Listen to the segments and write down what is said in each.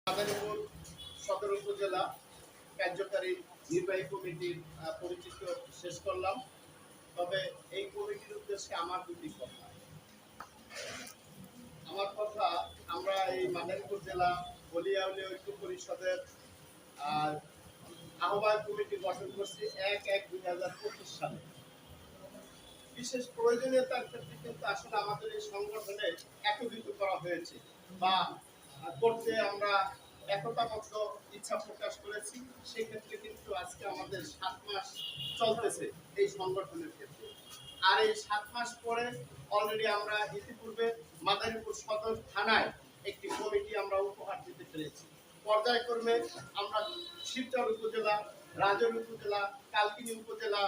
মাদারীপুর সদর উপজেলা কার্যকারী নির্বাহী কমিটির পরিচিত শেষ করলাম। তবে এই কমিটির উদ্দেশ্যে আমার দুটি কথা। আমরা এই মাদারীপুর জেলা বলিয়াউলিয়া ঐক্য পরিষদের আহ্বায়ক কমিটি গঠন করছি ১/১/২০২৫ সালে। বিশেষ প্রয়োজনীয়তার ক্ষেত্রে কিন্তু আসলে আমাদের এই সংগঠনে একত্রিত করা হয়েছে বা করতে আমরা একতাবদ্ধ ইচ্ছা প্রকাশ করেছি। সেই ক্ষেত্রে কিন্তু আজকে আমাদের ৭ মাস চলতেছে এই সংগঠনের ক্ষেত্রে। আর এই ৭ মাস পরে অলরেডি আমরা ইতিপূর্বে মাদারীপুর সদর থানায় একটি কমিটি আমরা উপহার দিতে পেরেছি। পর্যায়ক্রমে আমরা শিবচর উপজেলা, রাজৌর উপজেলা, কালকিনি উপজেলা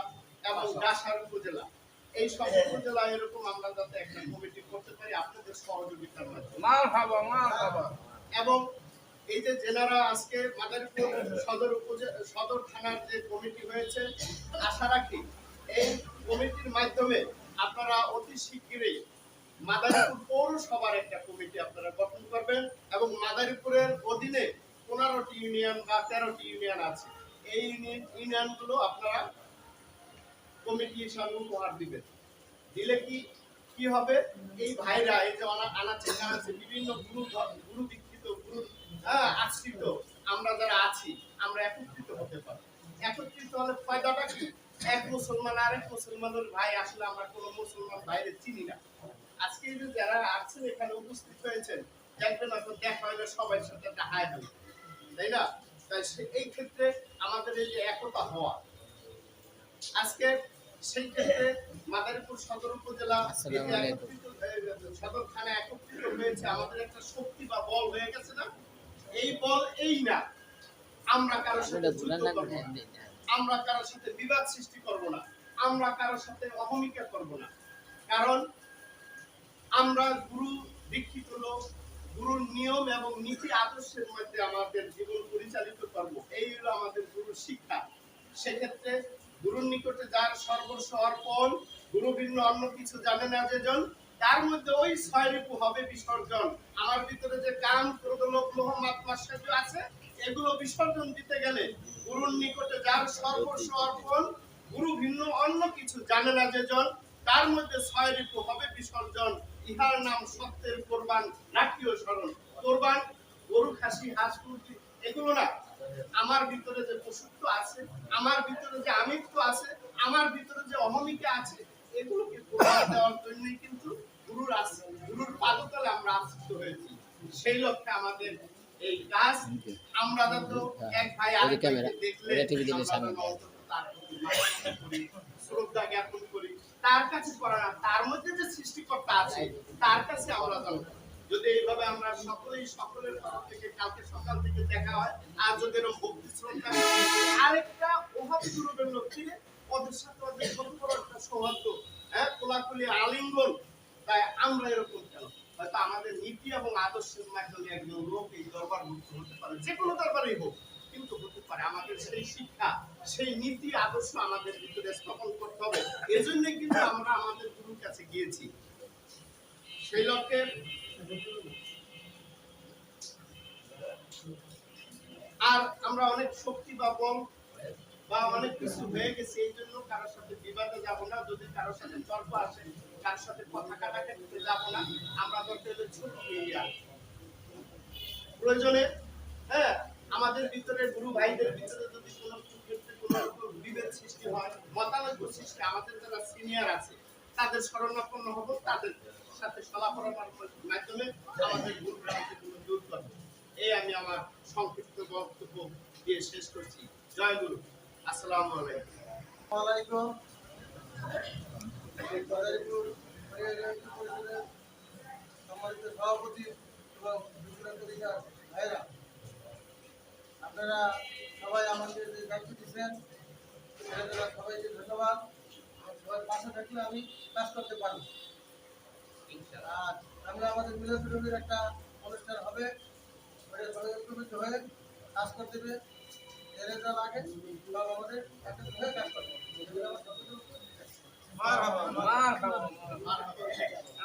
এবং ডাসার উপজেলা, এই সব উপজেলা এরকম আমরা যাতে একটা কমিটি করতে পারি আপনাদের সহযোগিতার মাধ্যমে। এবং এই যে জেলারা আজকে মাদারীপুর সদর থানার যে কমিটি হয়েছে, আশা রাখি এই কমিটির মাধ্যমে আপনারা অতি শীঘ্রই মাদারীপুর পৌরসভার একটা কমিটি আপনারা গঠন করবেন এবং মাদারীপুরের অধীনে 15টি ইউনিয়ন বা 13টি ইউনিয়ন আছে, এই ইউনিয়নগুলো আপনারা কমিটি হিসাবে উপহার দিবেন। দিলে কি হবে, এই ভাইরা এই যে আনাচে বিভিন্ন গুরু দীক্ষিত গুরু আশ্রিত আমরা যারা আছি আমরা একত্রিত হতে পারি। একত্রিত হলে ফায়দাটা কি, এক মুসলমান আরেক মুসলমানের ভাই, আসলে আমরা কোনো মুসলমান ভাইরে চিনি না। আজকে যে যারা আছেন এখানে উপস্থিত হয়েছেন দেখবেন হয়তো দেখা হলে সবাই সাথে একটা হাই হবে, তাই না? তাই এই ক্ষেত্রে আমাদের এই যে একতা হওয়া, আজকে সেই ক্ষেত্রে মাদারীপুর সদর উপজেলা সদর থানা একত্রিত হয়েছে, আমাদের একটা শক্তি বা বল হয়ে গেছে না? এই বল এই না, আমরা কারোর সাথে যুদ্ধ করব না, আমরা কারোর সাথে বিবাদ সৃষ্টি করব না, আমরা কারোর সাথে অহমিকা করব না। কারণ আমরা গুরু দীক্ষিত লোক, গুরুর নিয়ম এবং নীতি আদর্শের মধ্যে আমাদের জীবন পরিচালিত করব, এই হলো আমাদের গুরুর শিক্ষা। সেক্ষেত্রে গুরুর নিকটে যার সর্বস্ব অর্পণ, গুরু ভিন্ন অন্য কিছু জানে না যেজন, তার মধ্যে ওই 6 রিপু হবে বিসর্জন। আমার ভিতরে যে কাম, ক্রোধ, লোভ, মোহ, মাদ, মাৎসর্য আছে, এগুলো বিসর্জন দিতে গেলে গুরুর নিকটে যার সর্বস্ব অর্পণ, গুরু ভিন্ন অন্য কিছু জানে না যেজন, তার মধ্যে 6 রিপু হবে বিসর্জন। ইহার নাম সত্যের কোরবান, রাখিও স্মরণ। কোরবান গরু, খাসি, হাঁস, মুরগি এগুলো না, আমার ভিতরে যে পশুত্ব আছে, আমার ভিতরে যে আমিত্ব আছে, আমার ভিতরে যে অহমিকা আছে, এগুলোকে কোরবান দেওয়ার জন্যই কিন্তু গুরুর পাদতলে আমরা আশ্রিত হয়েছি। সেই লক্ষ্যে আমাদের এই কাজ। আমরা তো এক ভাই আরেককে দেখলে শ্রদ্ধা জ্ঞাপন করি, তার কাছে করা না, তার মধ্যে যে সৃষ্টিকর্তা আছে তার কাছে আমরা জানবো। যদি এইভাবে আমরা সকলের তরফ থেকে কালকে সকাল থেকে দেখা হয়, আর যদি এরকম ভক্তি শ্রদ্ধা আরেকটা ওহাবি গ্রুপের লোক ছিল, ওদের সাথে ওদের সম্পর্ক একটা সৌহার্দ্য, কোলাকুলি, আলিঙ্গন, তাই আমরা এরকম কেন? হয়তো আমাদের নীতি এবং আদর্শের মাধ্যমে একজন লোক এই দরবার মুক্ত হতে পারে, যে কোনো দরবারেই হোক, কিন্তু হতে পারে আমাদের সেই শিক্ষা, সেই নীতি আদর্শ আমাদের ভিতরে স্থাপন করতে হবে। এজন্য কিন্তু আমরা আমাদের গুরুর কাছে গিয়েছি। সেই লক্ষ্যে আর আমরা অনেক শক্তি বা বল বা অনেক কিছু হয়ে গেছে, এই জন্য কারোর সাথে বিবাদে যাব না। যদি কারোর সাথে তর্ক আসে, কারোর সাথে কথা কাটাকাটি যাব না। আমরা বলতে হলে ছোট এরিয়া প্রয়োজনে, আমাদের ভিতরে গুরু ভাইদের ভিতরে যদি কোনো ক্ষেত্রে কোনো বিভেদ সৃষ্টি হয়, মতানৈক্য সৃষ্টি, আমাদের যারা সিনিয়র আছে তাদের শরণাপন্ন হব, তাদের সাথে সলাপরামর্শের মাধ্যমে আমাদের গুরু ভ্রান্তিগুলো দূর করব। এই আমি আমার সংক্ষিপ্ত বক্তব্য দিয়ে শেষ করছি। জয় গুরু। আসসালামু আলাইকুম। সম্মানিত সভাপতি এবং ভাইরা, আপনারা সবাই আমাদের যে দায়িত্ব দিচ্ছেন সেটা সবাইকে ধন্যবাদ। সবার পাশে থাকলে আমি কাজ করতে পারব। আর আমরা আমাদের মিলনের একটা অনুষ্ঠান হবে, ওটা সবাই ঐক্যবদ্ধ হয়ে কাজ করতে হবে। এরা লাগে সব আমাদের একত্রিত হয়ে কাজ করতে হবে।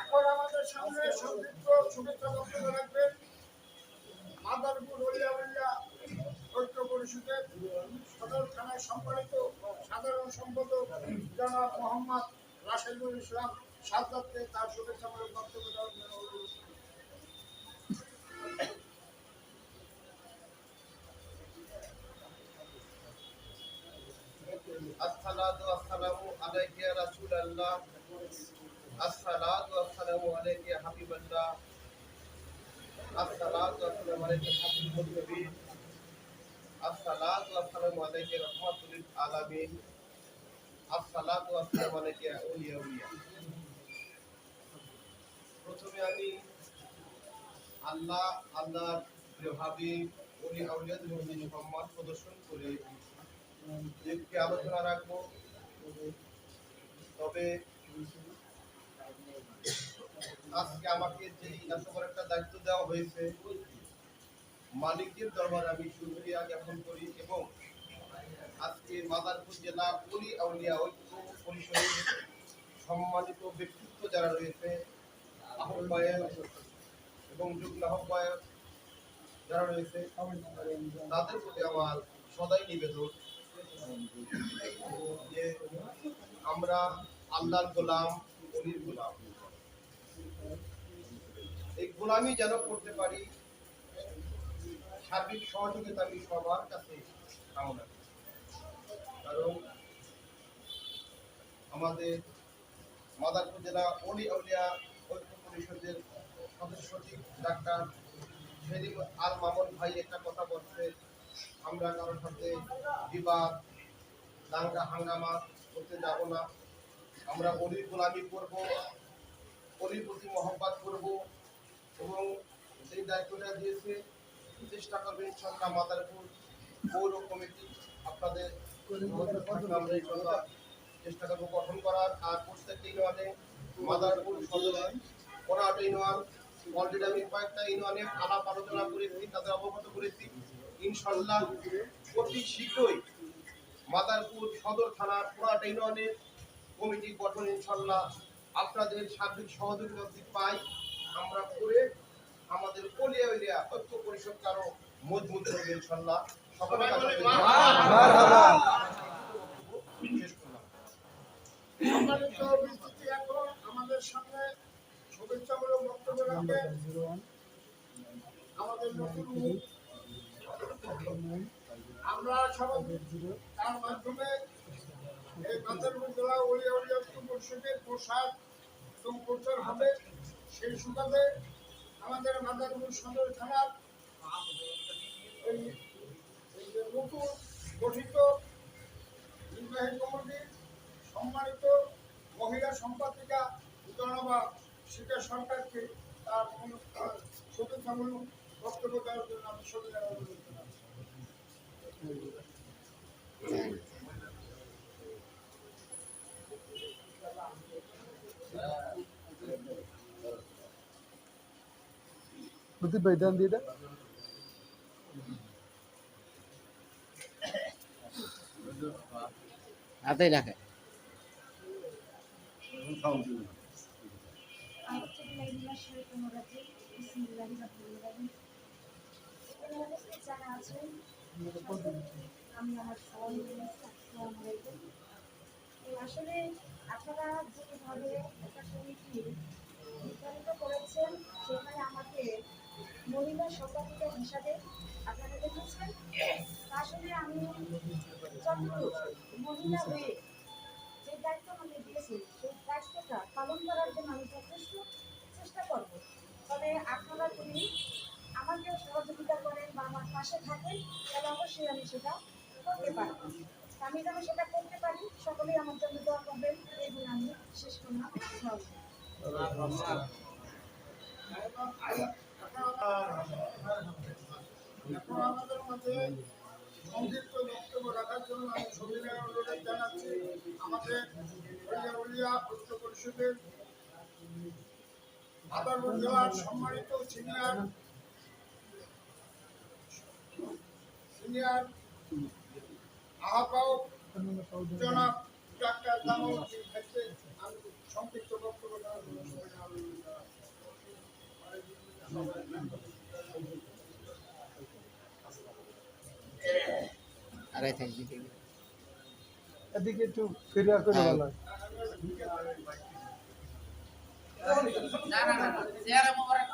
এখন আমাদের সামনে সংক্ষিপ্ত শুভেচ্ছা বক্তব্য রাখবেন মাদারীপুর সম্মানিত সাধারণ সম্পাদক জনাব মোহাম্মদ রাশেদুল ইসলাম সাজ্জাদকে তার শুভেচ্ছামূলক বক্তব্য দেওয়ার জন্য অনুরোধ করি। আসসালাতু ওয়াসসালামু আলাইকা ইয়া রাসূলুল্লাহ আসসালাতু ওয়াসসালামু আলাইকা ইয়া হাবিবাল্লাহ আসসালাতু ওয়াসসালামু আলাইকা হাবিবুল নবী আসসালাতু ওয়াসসালামু আলাইকা রাহমাতুল লিল আলামিন আসসালাতু ওয়াসসালামু আলাইকা ইয়া আউলিয়া প্রথমে আমি আল্লাহর প্রিয় হাবিব ওলি আউলিয়াদের মধ্যে সম্মান প্রদর্শন করে একটি আলোচনা রাখবো। তবে আজকে আমাকে যে এত বড় একটা দায়িত্ব দেওয়া হয়েছে, মালিকের দরবারে আমি শুকরিয়া জ্ঞাপন করি এবং আজকে মাদারপুর জেলার ওলি আউলিয়া ঐক্য পরিষদের সম্মানিত ব্যক্তিত্ব যারা রয়েছে, আহ্বায়ক এবং যুগ্ম আহ্বায়ক যারা রয়েছে, তাদের প্রতি আমার সদাই নিবেদন যে আমরা আল্লাহর গোলাম, অলির গোলাম, এই গোলামি যেন করতে পারি, সার্বিক সহযোগিতা আমি সবার কাছে কামনা করি। কারণ আমাদের মাদারপুর জেলা ওলি আউলিয়া ঐক্য পরিষদের সদস্য সচিব ডাক্তার সেলিম আল মামুন ভাই একটা কথা বলছে, আমরা কারোর সাথে বিবাদ দাঙ্গা হাঙ্গামা করতে যাব না, আমরা অলির গোলামি করব, অলির প্রতি মহব্বত করব এবং সেই দায়িত্বটা দিয়েছে চেষ্টা করবে ইনশাআল্লাহ মাদারপুর পৌর কমিটি আপনাদের আমরা ইনশাআল্লাহ চেষ্টা করবো গঠন করার। আর প্রত্যেকটা ইউনিয়নে মাদারপুর সদরে 15টা ইউনিয়ন অলরেডি আমি কয়েকটা ইউনিয়নে আলাপ আলোচনা করেছি, তাদের অবগত করেছি। ইনশাআল্লাহ অতি শীঘ্রই মাদারপুর সদর থানার 15টা ইউনিয়নের কমিটি গঠন ইনশাআল্লাহ আপনাদের সার্বিক সহযোগিতা পাই আমরা করে আমাদের ওলিয়া উলিয়া ঐক্য পরিষদ আরো মজবুত করবে ইনশাআল্লাহ। সকলের কাছে সম্মানিত উপস্থিতি, এখন আমাদের সামনে শুভেচ্ছামূলক বক্তব্য রাখবেন আমাদের নতুন মুখ। আমরা সবাই তার মাধ্যমে এই মাদারপুর জেলা ওলিয়া উলিয়া ঐক্য পরিষদের প্রসার এবং প্রচার হবে। সেই সুবাদে আমাদের মাদারপুর সদর থানার এই যে নতুন গঠিত নির্বাহী কমিটির সম্মানিত মহিলা সম্পাদিকা জনাবা শিকা সরকারকে তার শুভেচ্ছামূলক বক্তব্য দেওয়ার জন্য আমি সবিনয় অনুরোধ জানাচ্ছি। প্রদীপ ভাই দেন দিয়ে দেন। হাতেই রাখে। আসলে আপনারা যেভাবে একটা সমিতি নির্ধারিত করেছেন, সেখানে আমাকে মহিলা সম্পাদিকা হিসাবে আপনারা দেখেছেন। আসলে আমি যতটুকু মহিলা হয়ে যে দায়িত্ব আমাকে দিয়েছে, সেই দায়িত্বটা পালন করার জন্য আমি যথেষ্ট চেষ্টা করব। তবে আপনারা যদি আমাকে সহযোগিতা করেন বা আমার পাশে থাকেন, তাহলে অবশ্যই আমি সেটা করতে পারবো। আমি যেন সেটা করতে পারি, সকলেই আমার জন্য দোয়া করবেন। এই বলে আমি শেষ করলাম। এখন আমাদের মধ্যে সংক্ষিপ্ত বক্তব্য রাখার জন্য আমি সবিনয় অনুরোধ জানাচ্ছি আমাদের ওলিয়া উলিয়া ঐক্য পরিষদের মাদারপুর জেলার সম্মানিত সিনিয়র আহ্বায়ক জনাব ডাক্তার জামাল ক্ষেত্রে আমি সংক্ষিপ্ত বক্তব্য দেওয়ার জন্য সবিনয় অনুরোধ জানাচ্ছি। আড়াই থাকবি। এদিকে একটু ফিরিয়া করে ভালো হয়। না না না চেয়ারে মোবারক